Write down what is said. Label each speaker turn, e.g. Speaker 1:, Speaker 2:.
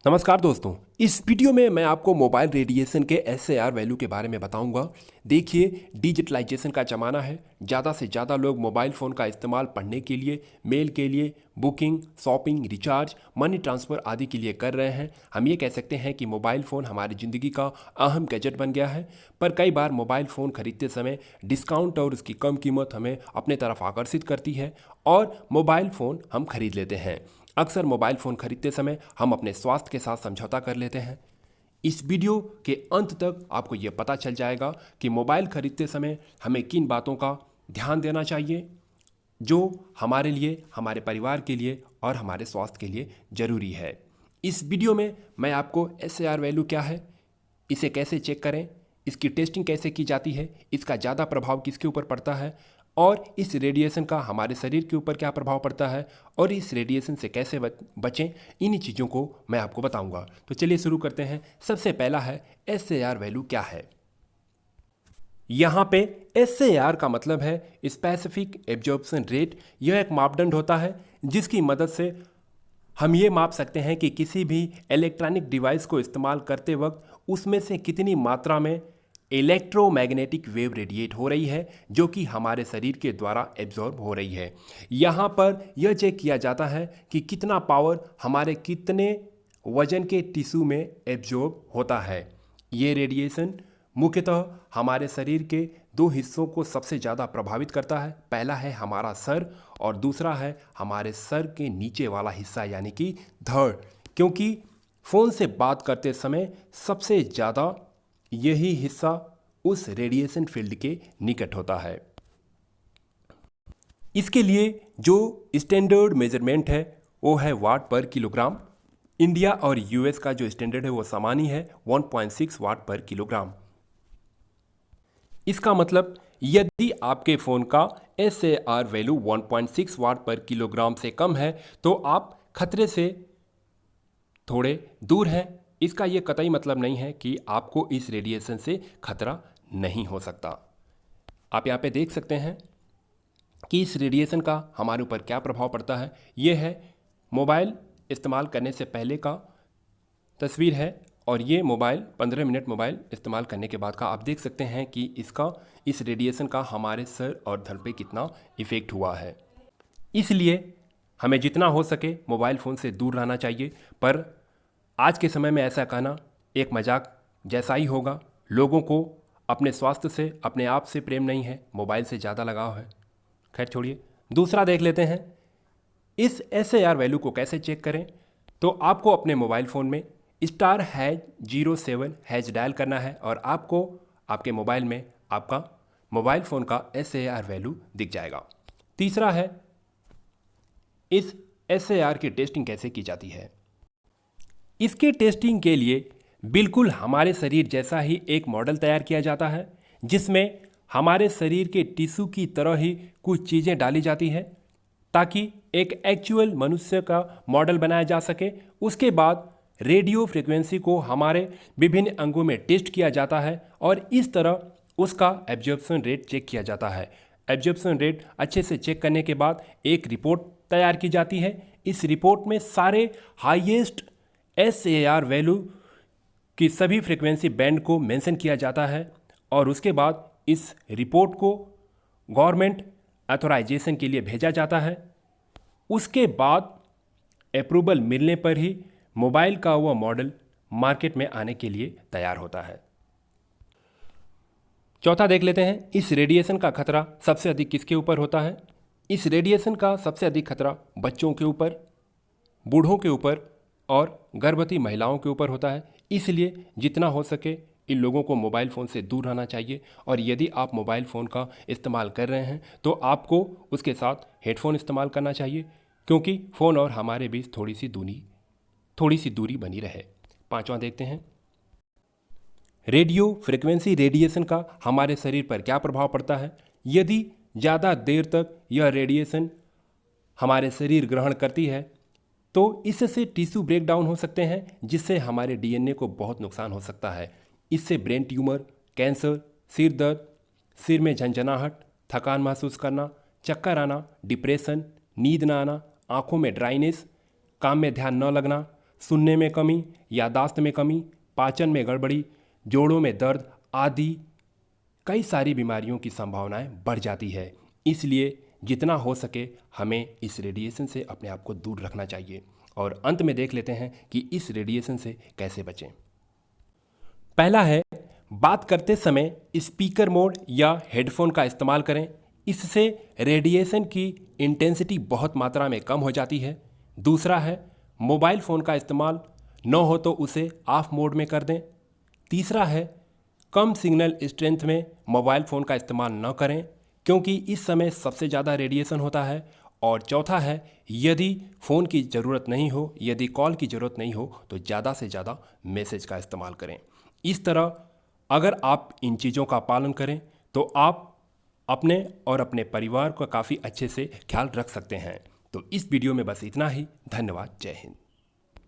Speaker 1: नमस्कार दोस्तों, इस वीडियो में मैं आपको मोबाइल रेडिएशन के एसएआर वैल्यू के बारे में बताऊंगा। देखिए, डिजिटलाइजेशन का ज़माना है। ज़्यादा से ज़्यादा लोग मोबाइल फ़ोन का इस्तेमाल पढ़ने के लिए, मेल के लिए, booking, shopping, recharge, money transfer आदि के लिए कर रहे हैं। हम ये कह सकते हैं कि मोबाइल फ़ोन हमारी ज़िंदगी का अहम गैजेट बन गया है। पर कई बार मोबाइल फ़ोन खरीदते समय डिस्काउंट और उसकी कम कीमत हमें अपने तरफ आकर्षित करती है और मोबाइल फ़ोन हम खरीद लेते हैं। अक्सर मोबाइल फ़ोन खरीदते समय हम अपने स्वास्थ्य के साथ समझौता कर लेते हैं। इस वीडियो के अंत तक आपको ये पता चल जाएगा कि मोबाइल खरीदते समय हमें किन बातों का ध्यान देना चाहिए जो हमारे लिए, हमारे परिवार के लिए और हमारे स्वास्थ्य के लिए ज़रूरी है। इस वीडियो में मैं आपको एसएआर वैल्यू क्या है, इसे कैसे चेक करें, इसकी टेस्टिंग कैसे की जाती है, इसका ज़्यादा प्रभाव किसके ऊपर पड़ता है और इस रेडिएशन का हमारे शरीर के ऊपर क्या प्रभाव पड़ता है और इस रेडिएशन से कैसे बचें, इन्हीं चीज़ों को मैं आपको बताऊंगा। तो चलिए शुरू करते हैं। सबसे पहला है एसएआर वैल्यू क्या है। यहाँ पे एसएआर का मतलब है स्पेसिफिक एब्जॉर्प्शन रेट। यह एक मापदंड होता है जिसकी मदद से हम ये माप सकते हैं कि किसी भी इलेक्ट्रॉनिक डिवाइस को इस्तेमाल करते वक्त उसमें से कितनी मात्रा में इलेक्ट्रोमैग्नेटिक वेव रेडिएट हो रही है जो कि हमारे शरीर के द्वारा एब्जॉर्ब हो रही है। यहाँ पर यह चेक किया जाता है कि कितना पावर हमारे कितने वजन के टिश्यू में एब्जॉर्ब होता है। ये रेडिएशन मुख्यतः हमारे शरीर के दो हिस्सों को सबसे ज़्यादा प्रभावित करता है। पहला है हमारा सर और दूसरा है हमारे सर के नीचे वाला हिस्सा यानी कि धड़, क्योंकि फ़ोन से बात करते समय सबसे ज़्यादा यही हिस्सा उस रेडिएशन फील्ड के निकट होता है। इसके लिए जो स्टैंडर्ड मेजरमेंट है वो है वाट पर किलोग्राम। इंडिया और यूएस का जो स्टैंडर्ड है वो समान ही है 1.6 वाट पर किलोग्राम। इसका मतलब यदि आपके फ़ोन का एसएआर वैल्यू 1.6 वाट पर किलोग्राम से कम है तो आप खतरे से थोड़े दूर हैं। इसका ये कतई मतलब नहीं है कि आपको इस रेडिएशन से खतरा नहीं हो सकता। आप यहाँ पे देख सकते हैं कि इस रेडिएशन का हमारे ऊपर क्या प्रभाव पड़ता है। ये है मोबाइल इस्तेमाल करने से पहले का तस्वीर है और ये मोबाइल 15 मिनट मोबाइल इस्तेमाल करने के बाद का आप देख सकते हैं कि इस रेडिएशन का हमारे सर और धड़ पे कितना इफ़ेक्ट हुआ है। इसलिए हमें जितना हो सके मोबाइल फ़ोन से दूर रहना चाहिए। पर आज के समय में ऐसा कहना एक मजाक जैसा ही होगा। लोगों को अपने स्वास्थ्य से, अपने आप से प्रेम नहीं है, मोबाइल से ज़्यादा लगाव है। खैर छोड़िए, दूसरा देख लेते हैं। इस एसएआर वैल्यू को कैसे चेक करें। तो आपको अपने मोबाइल फ़ोन में *#07# डायल करना है और आपको आपके मोबाइल में आपका मोबाइल फ़ोन का एसएआर वैल्यू दिख जाएगा। तीसरा है इस एसएआर की टेस्टिंग कैसे की जाती है। इसके टेस्टिंग के लिए बिल्कुल हमारे शरीर जैसा ही एक मॉडल तैयार किया जाता है जिसमें हमारे शरीर के टिश्यू की तरह ही कुछ चीज़ें डाली जाती हैं ताकि एक एक्चुअल मनुष्य का मॉडल बनाया जा सके। उसके बाद रेडियो फ्रिक्वेंसी को हमारे विभिन्न अंगों में टेस्ट किया जाता है और इस तरह उसका एब्जॉर्प्शन रेट चेक किया जाता है। एब्जॉर्प्शन रेट अच्छे से चेक करने के बाद एक रिपोर्ट तैयार की जाती है। इस रिपोर्ट में सारे हाईएस्ट एसएआर वैल्यू की सभी फ्रिक्वेंसी बैंड को मेंशन किया जाता है और उसके बाद इस रिपोर्ट को गवर्नमेंट ऑथराइजेशन के लिए भेजा जाता है। उसके बाद अप्रूवल मिलने पर ही मोबाइल का वह मॉडल मार्केट में आने के लिए तैयार होता है। चौथा देख लेते हैं, इस रेडिएशन का खतरा सबसे अधिक किसके ऊपर होता है। इस रेडिएशन का सबसे अधिक खतरा बच्चों के ऊपर, बूढ़ों के ऊपर और गर्भवती महिलाओं के ऊपर होता है। इसलिए जितना हो सके इन लोगों को मोबाइल फ़ोन से दूर रहना चाहिए और यदि आप मोबाइल फ़ोन का इस्तेमाल कर रहे हैं तो आपको उसके साथ हेडफोन इस्तेमाल करना चाहिए क्योंकि फ़ोन और हमारे बीच थोड़ी सी दूरी बनी रहे। पांचवा देखते हैं, रेडियो फ्रिक्वेंसी रेडिएशन का हमारे शरीर पर क्या प्रभाव पड़ता है। यदि ज़्यादा देर तक यह रेडिएशन हमारे शरीर ग्रहण करती है तो इससे टिश्यू ब्रेक डाउन हो सकते हैं जिससे हमारे डीएनए को बहुत नुकसान हो सकता है। इससे ब्रेन ट्यूमर, कैंसर, सिर दर्द, सिर में झंझनाहट, थकान महसूस करना, चक्कर आना, डिप्रेशन, नींद न आना, आँखों में ड्राइनेस, काम में ध्यान न लगना, सुनने में कमी, यादाश्त में कमी, पाचन में गड़बड़ी, जोड़ों में दर्द आदि कई सारी बीमारियों की संभावनाएं बढ़ जाती है। इसलिए जितना हो सके हमें इस रेडिएशन से अपने आप को दूर रखना चाहिए। और अंत में देख लेते हैं कि इस रेडिएशन से कैसे बचें। पहला है, बात करते समय स्पीकर मोड या हेडफोन का इस्तेमाल करें। इससे रेडिएशन की इंटेंसिटी बहुत मात्रा में कम हो जाती है। दूसरा है, मोबाइल फ़ोन का इस्तेमाल न हो तो उसे ऑफ मोड में कर दें। तीसरा है, कम सिग्नल स्ट्रेंथ में मोबाइल फ़ोन का इस्तेमाल न करें क्योंकि इस समय सबसे ज़्यादा रेडिएशन होता है। और चौथा है, यदि फ़ोन की ज़रूरत नहीं हो, यदि कॉल की ज़रूरत नहीं हो तो ज़्यादा से ज़्यादा मैसेज का इस्तेमाल करें। इस तरह अगर आप इन चीज़ों का पालन करें तो आप अपने और अपने परिवार का काफ़ी अच्छे से ख्याल रख सकते हैं। तो इस वीडियो में बस इतना ही। धन्यवाद। जय हिंद।